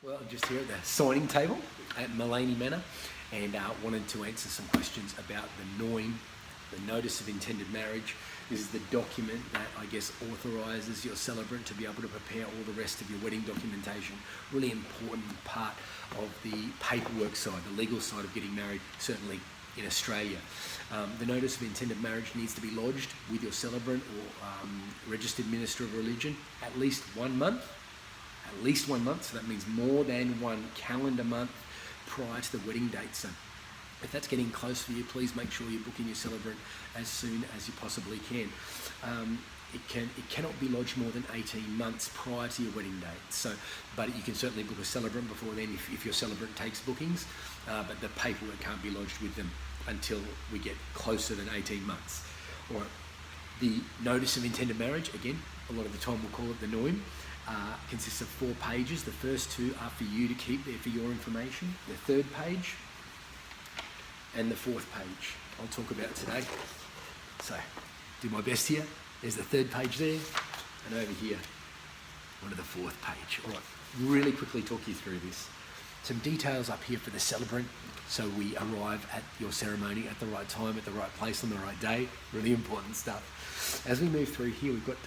Well, I'm just here at the signing table at Mullaney Manor and wanted to answer some questions about the NOIM, the Notice of Intended Marriage. This is the document that I guess authorises your celebrant to be able to prepare all the rest of your wedding documentation. Really important part of the paperwork side, the legal side of getting married, certainly in Australia. The Notice of Intended Marriage needs to be lodged with your celebrant or registered minister of religion at least 1 month. At least 1 month, so that means more than 1 calendar month prior to the wedding date. So if that's getting close for you, please make sure you're booking your celebrant as soon as you possibly can. It cannot be lodged more than 18 months prior to your wedding date. So, but you can certainly book a celebrant before then if your celebrant takes bookings, but the paperwork can't be lodged with them until we get closer than 18 months. All right. The Notice of Intended Marriage, again, a lot of the time we'll call it the NOIM, consists of 4 pages. The first 2 are for you to keep there for your information. The 3rd page and the 4th page I'll talk about today. So, do my best here. There's the 3rd page there, and over here, onto the 4th page. All right, really quickly talk you through this. Some details up here for the celebrant, so we arrive at your ceremony at the right time, at the right place, on the right day. Really important stuff. As we move through here, we've got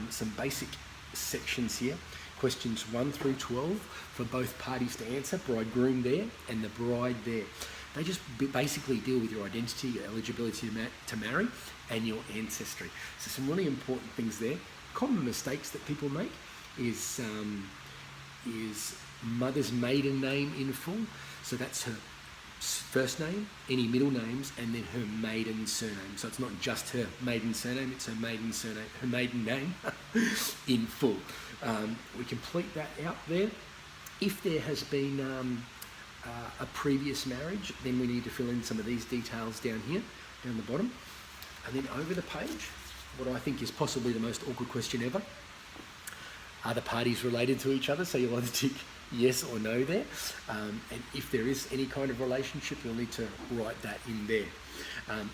some basic sections here. Questions 1 through 12 for both parties to answer, bridegroom there and the bride there. They just basically deal with your identity, your eligibility to marry, and your ancestry. So some really important things there. Common mistakes that people make is mother's maiden name in full. So that's her first name, any middle names, and then her maiden surname. So it's not just her maiden surname, it's her maiden surname, her maiden name in full. We complete that out there. If there has been a previous marriage, then we need to fill in some of these details down here, down the bottom. And then over the page, what I think is possibly the most awkward question ever. Are the parties related to each other? So you'll either tick yes or no there. And if there is any kind of relationship, you'll need to write that in there.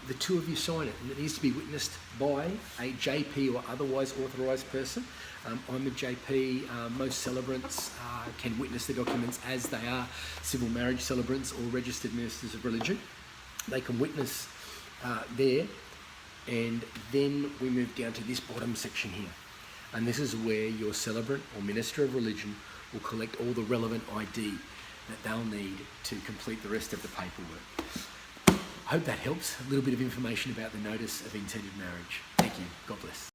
The 2 of you sign it, and it needs to be witnessed by a JP or otherwise authorised person. I'm a JP. Most celebrants can witness the documents as they are civil marriage celebrants or registered ministers of religion. They can witness there, and then we move down to this bottom section here. And this is where your celebrant or minister of religion will collect all the relevant ID that they'll need to complete the rest of the paperwork. I hope that helps. A little bit of information about the Notice of Intended Marriage. Thank you. God bless.